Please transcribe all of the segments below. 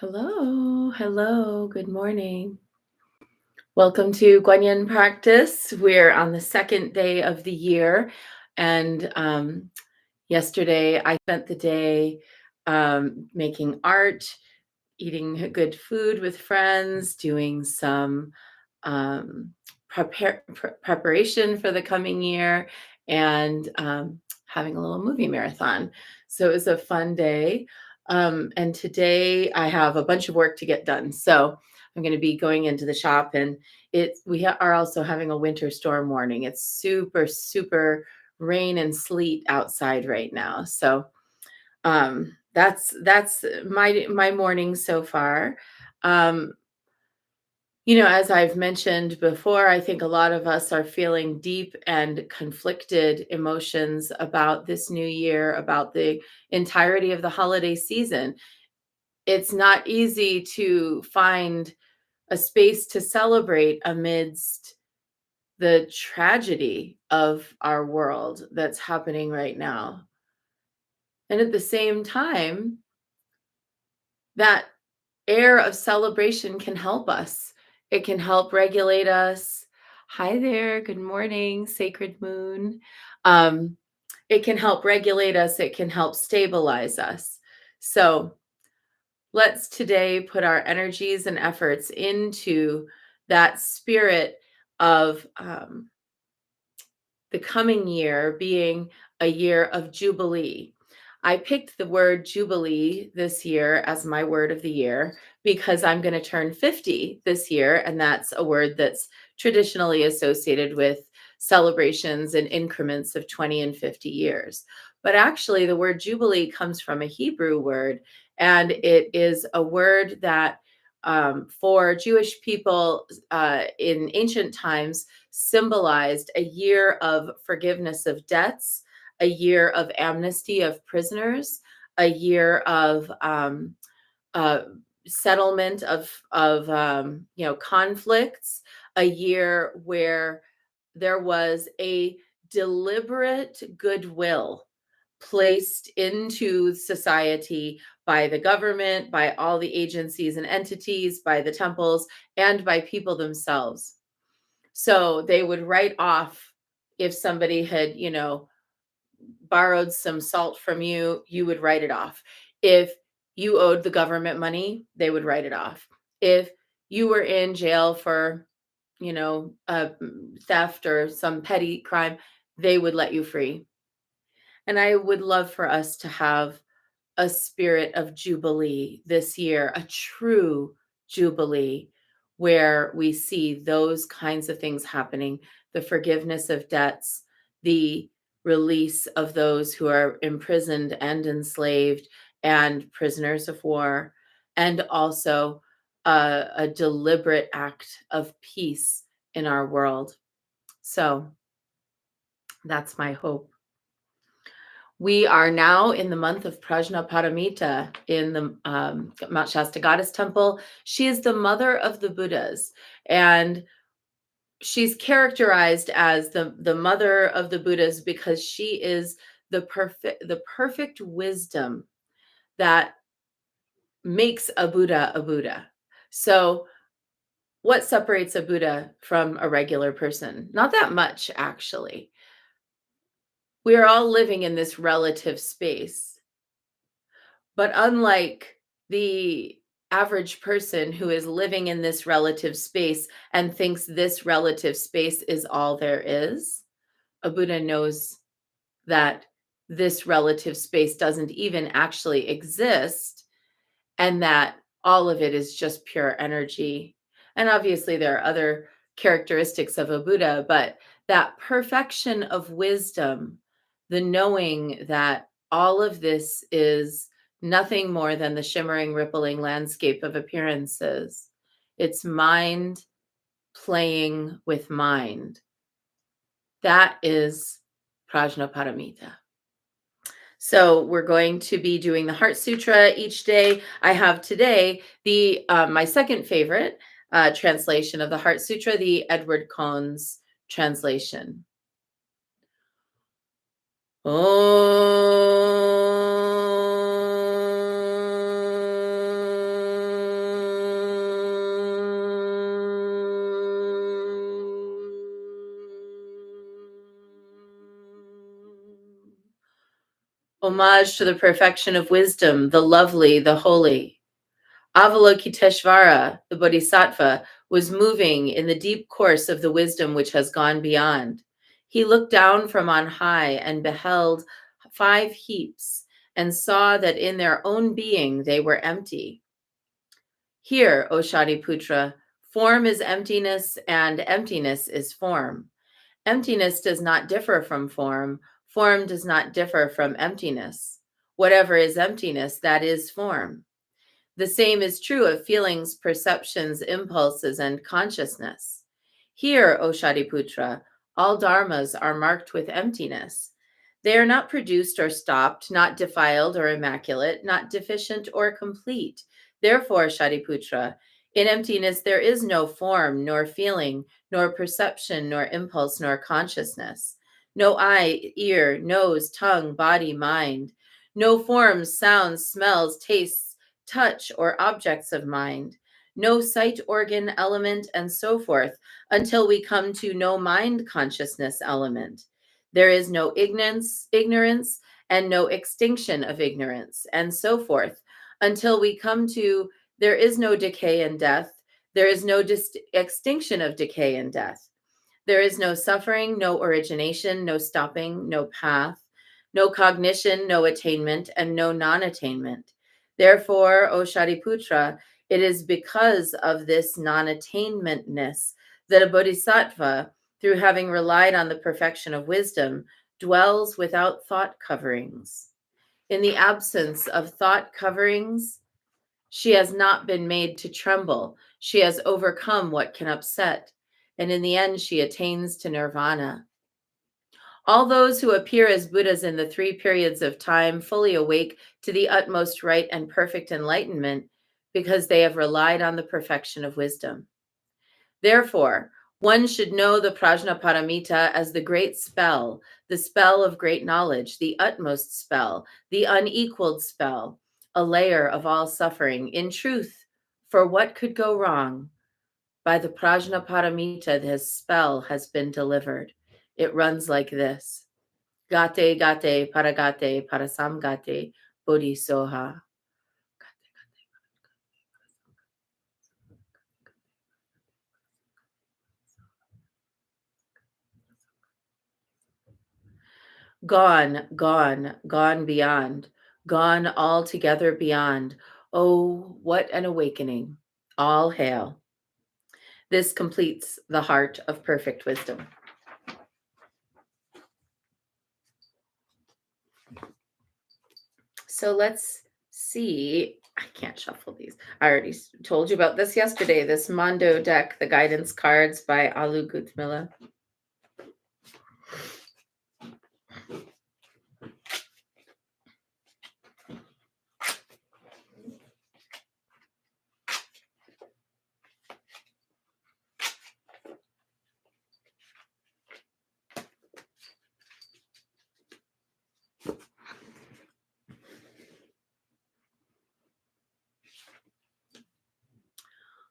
Hello, hello, good morning. Welcome to Guanyin practice. We're on the second day of the year, and yesterday I spent the day making art, eating good food with friends, doing some um, preparation for the coming year, and having a little movie marathon. So it was a fun day. And today I have a bunch of work to get done. So I'm going to be going into the shop, and are also having a winter storm warning. It's super, super rain and sleet outside right now. So that's my morning so far. Um, as I've mentioned before, I think a lot of us are feeling deep and conflicted emotions about this new year, about the entirety of the holiday season. It's not easy to find a space to celebrate amidst the tragedy of our world that's happening right now. And at the same time, that air of celebration can help us. It can help regulate us. Hi there. Good morning, Sacred Moon. Um, it can help regulate us. It can help stabilize us. So let's today put our energies and efforts into that spirit of the coming year being a year of Jubilee. I picked the word Jubilee this year as my word of the year because I'm going to turn 50 this year. And that's a word that's traditionally associated with celebrations and increments of 20 and 50 years. But actually, the word Jubilee comes from a Hebrew word, and it is a word that for Jewish people in ancient times symbolized a year of forgiveness of debts, a year of amnesty of prisoners, a year of uh, settlement of conflicts, a year where there was a deliberate goodwill placed into society by the government, by all the agencies and entities, by the temples, and by people themselves. So they would write off if somebody had, borrowed some salt from you, you would write it off. If you owed the government money, they would write it off. If you were in jail for, theft or some petty crime, they would let you free. And I would love for us to have a spirit of jubilee this year, a true jubilee where we see those kinds of things happening, the forgiveness of debts, the release of those who are imprisoned and enslaved and prisoners of war, and also a deliberate act of peace in our world. So that's my hope. We are now in the month of Prajnaparamita in the Mount Shasta Goddess Temple. She is the mother of the Buddhas, and she's characterized as the mother of the Buddhas because she is the perfect wisdom that makes a Buddha a Buddha. So, what separates a Buddha from a regular person? Not that much, actually. We are all living in this relative space. But unlike the average person who is living in this relative space and thinks this relative space is all there is, a Buddha knows that this relative space doesn't even actually exist, and that all of it is just pure energy. And obviously, there are other characteristics of a Buddha, but that perfection of wisdom, the knowing that all of this is nothing more than the shimmering, rippling landscape of appearances. It's mind playing with mind. That is Prajnaparamita. So we're going to be doing the Heart Sutra each day. I have today the my second favorite translation of the Heart Sutra, the Edward Cohn's translation. Om. Homage to the perfection of wisdom, the lovely, the holy. Avalokiteshvara, the Bodhisattva, was moving in the deep course of the wisdom which has gone beyond. He looked down from on high and beheld 5 heaps and saw that in their own being they were empty. Hear, O Shariputra, form is emptiness and emptiness is form. Emptiness does not differ from form. Form does not differ from emptiness. Whatever is emptiness, that is form. The same is true of feelings, perceptions, impulses, and consciousness. Here, O Shariputra, all dharmas are marked with emptiness. They are not produced or stopped, not defiled or immaculate, not deficient or complete. Therefore, Shariputra, in emptiness there is no form, nor feeling, nor perception, nor impulse, nor consciousness. No eye, ear, nose, tongue, body, mind. No forms, sounds, smells, tastes, touch, or objects of mind. No sight organ element, and so forth, until we come to no mind consciousness element. There is no ignorance, and no extinction of ignorance, and so forth, until we come to there is no decay and death. There is no extinction of decay and death. There is no suffering, no origination, no stopping, no path, no cognition, no attainment, and no non attainment. Therefore, O Shariputra, it is because of this non attainmentness that a bodhisattva, through having relied on the perfection of wisdom, dwells without thought coverings. In the absence of thought coverings, she has not been made to tremble. She has overcome what can upset. And in the end, she attains to nirvana. All those who appear as Buddhas in the 3 periods of time fully awake to the utmost right and perfect enlightenment because they have relied on the perfection of wisdom. Therefore, one should know the Prajnaparamita as the great spell, the spell of great knowledge, the utmost spell, the unequaled spell, a layer of all suffering. In truth, for what could go wrong? By the Prajnaparamita, this spell has been delivered. It runs like this. Gate, gate, paragate, parasamgate, bodhisoha. Gone, gone, gone beyond, gone altogether beyond. Oh, what an awakening. All hail. This completes the heart of perfect wisdom. So let's see. I can't shuffle these. I already told you about this yesterday. This Mondo deck, the guidance cards by Alu Gutmila.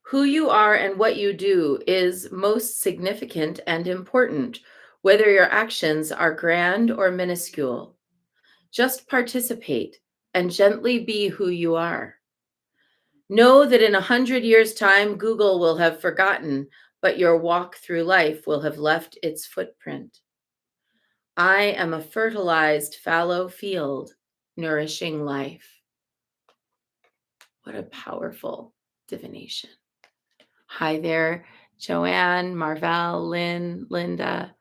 Who you are and what you do is most significant and important, whether your actions are grand or minuscule. Just participate and gently be who you are. Know that in 100 years' time, Google will have forgotten, but your walk through life will have left its footprint. I am a fertilized fallow field, nourishing life. What a powerful divination. Hi there, Joanne, Marvell, Lynn, Linda,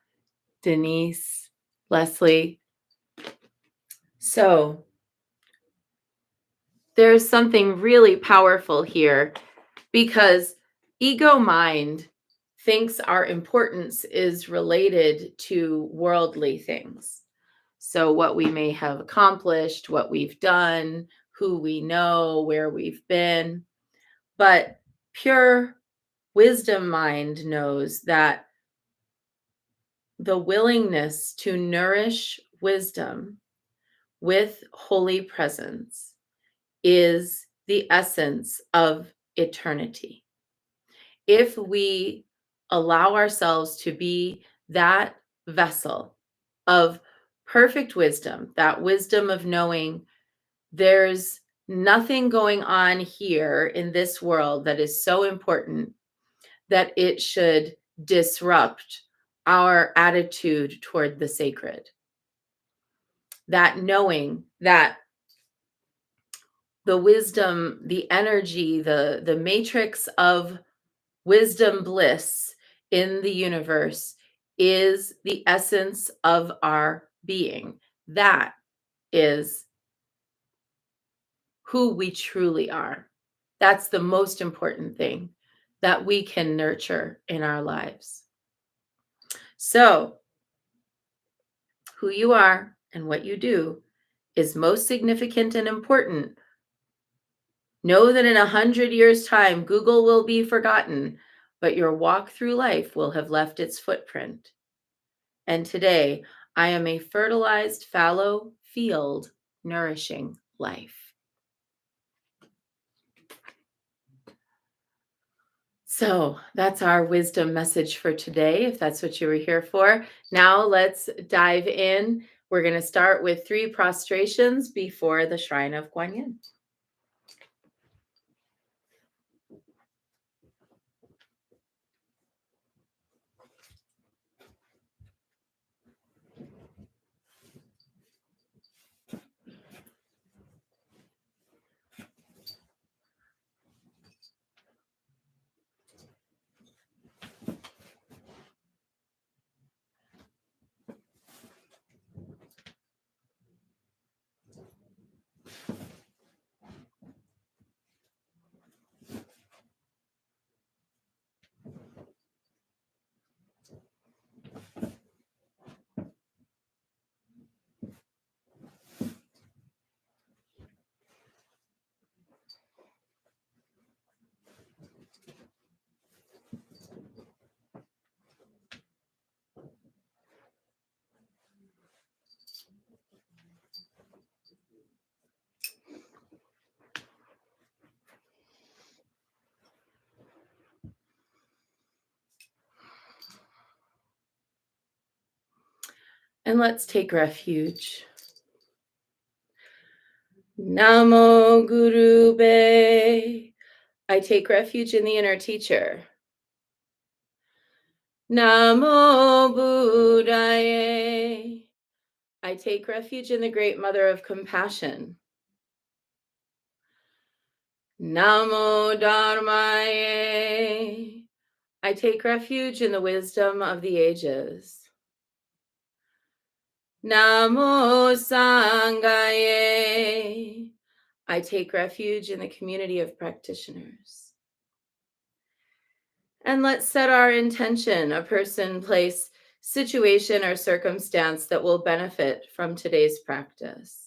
Denise, Leslie. So there's something really powerful here because ego mind thinks our importance is related to worldly things. So what we may have accomplished, what we've done, who we know, where we've been. But pure wisdom mind knows that the willingness to nourish wisdom with holy presence is the essence of eternity. If we allow ourselves to be that vessel of perfect wisdom, that wisdom of knowing there's nothing going on here in this world that is so important that it should disrupt our attitude toward the sacred. That knowing that the wisdom, the energy, the matrix of wisdom bliss in the universe is the essence of our being. That is who we truly are. That's the most important thing that we can nurture in our lives. So, who you are and what you do is most significant and important. Know that in 100 years' time, Google will be forgotten, but your walk through life will have left its footprint. And today, I am a fertilized fallow field nourishing life. So that's our wisdom message for today, if that's what you were here for. Now let's dive in. We're going to start with 3 prostrations before the Shrine of Guan Yin. And let's take refuge. Namo Guru Be. I take refuge in the inner teacher. Namo Buddhaye. I take refuge in the great mother of compassion. Namo Dharmaye. I take refuge in the wisdom of the ages. Namo Sanghaye. I take refuge in the community of practitioners. And let's set our intention, a person, place, situation, or circumstance that will benefit from today's practice.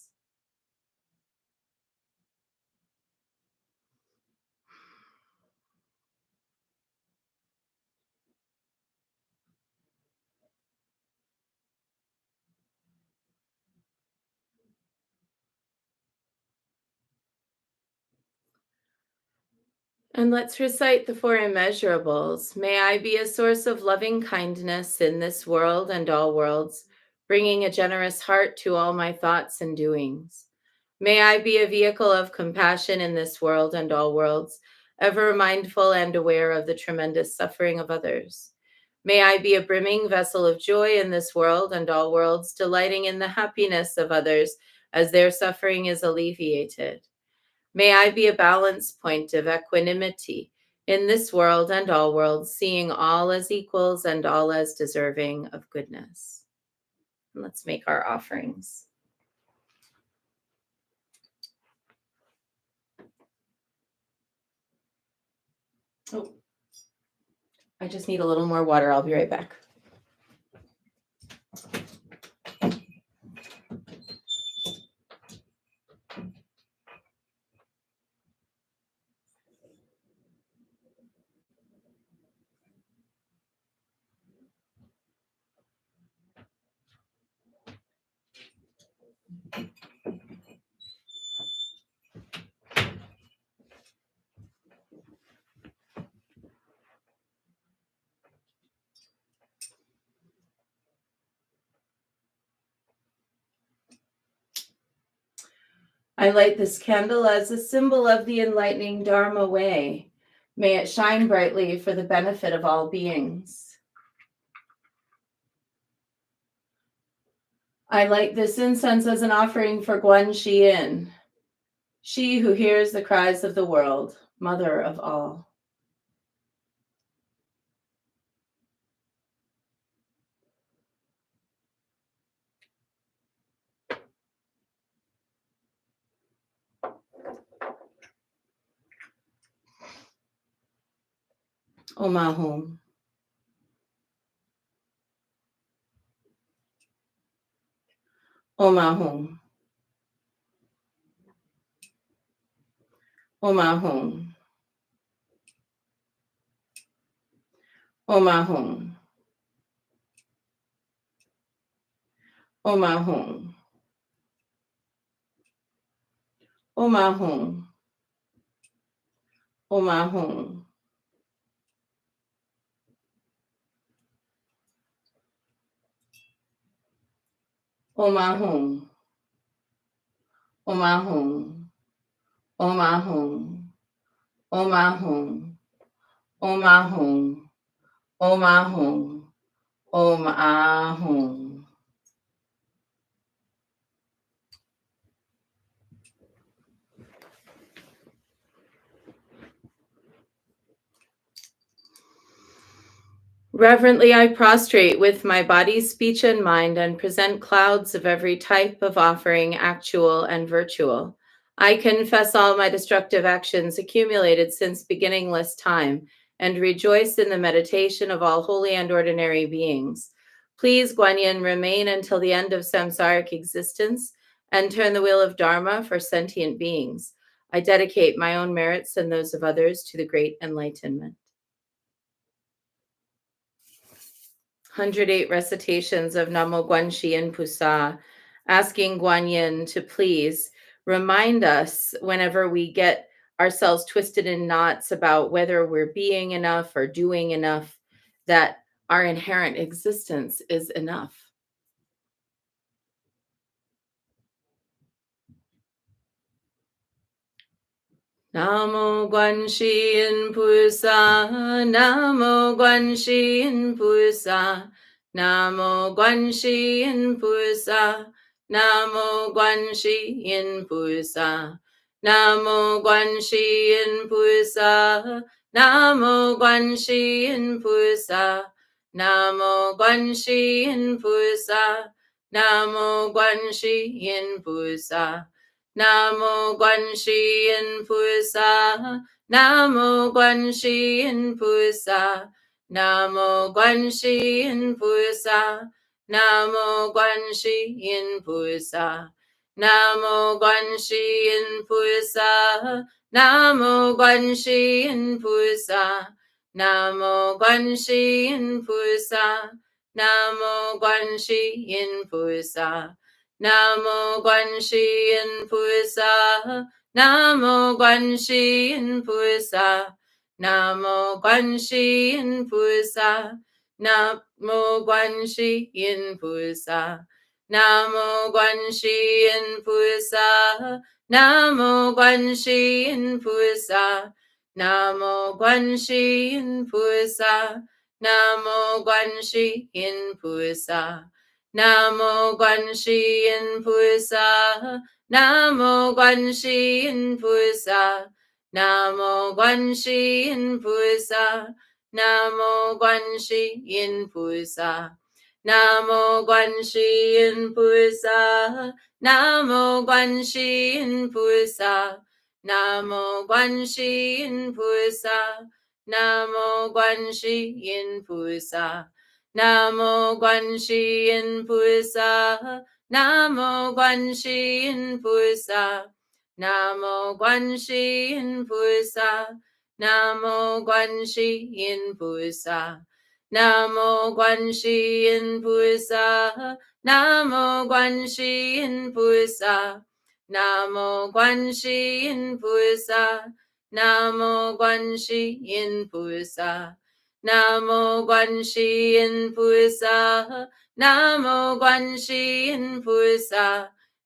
And let's recite the 4 immeasurables. May I be a source of loving kindness in this world and all worlds, bringing a generous heart to all my thoughts and doings. May I be a vehicle of compassion in this world and all worlds, ever mindful and aware of the tremendous suffering of others. May I be a brimming vessel of joy in this world and all worlds, delighting in the happiness of others as their suffering is alleviated. May I be a balance point of equanimity in this world and all worlds, seeing all as equals and all as deserving of goodness. And let's make our offerings. Oh, I just need a little more water. I'll be right back. I light this candle as a symbol of the enlightening Dharma way. May it shine brightly for the benefit of all beings. I light this incense as an offering for Guan Xiyin, she who hears the cries of the world, mother of all. Om Ahum. Om Ahum. Om Ahum. Om Ahum. Om Ahum. Om Ahum. Om Ahum. Om Ahum. Om Ahum. Om Ahum. Om Ahum. Om Ahum. Om Ahum. Om Ahum. Reverently I prostrate with my body, speech, and mind and present clouds of every type of offering, actual and virtual. I confess all my destructive actions accumulated since beginningless time and rejoice in the meditation of all holy and ordinary beings. Please, Guanyin, remain until the end of samsaric existence and turn the wheel of Dharma for sentient beings. I dedicate my own merits and those of others to the great enlightenment. 108 recitations of Namo Guanxi Pusa, asking Guanyin to please remind us whenever we get ourselves twisted in knots about whether we're being enough or doing enough, that our inherent existence is enough. Namo Guanxi Pusa, Namo Guanxi Pusa, Namo Guanxi Pusa, Namo Guanxi Pusa, Namo Guanxi Pusa, Namo Guanxi Pusa, Namo Guanxi Pusa, Namo Guanxi Pusa. Namo Guanxi Pusa, Namo Guanxi Pusa, Namo Guanxi Pusa, Namo Guanxi Pusa, Namo Guanxi Pusa, Namo Guanxi Pusa, Namo Guanxi Pusa, Namo Guanxi Pusa. Namo Guanxi Pusa, Namo Guanxi Pusa, Namo Guanxi Pusa, Namo Guanxi Pusa, Namo Guanxi Pusa, Namo Guanxi Pusa, Namo Guanxi Pusa, Namo Guanxi Pusa. Namo Guanxi Pusa, Namo Guanxi Pusa, Namo Guanxi Pusa, Namo Guanxi Pusa, Namo Guanxi Pusa, Namo Guanxi Pusa, Namo Guanxi Pusa, Namo Guanxi Pusa. Namo Guanxi Pusa, Namo Guanxi Pusa, Namo Guanxi Pusa, Namo Guanxi Pusa, Namo Guanxi Pusa, Namo Guanxi Pusa, Namo Guanxi Pusa, Namo Guanxi Pusa. Namo Guanxi Pusa, Namo Guanxi Pusa,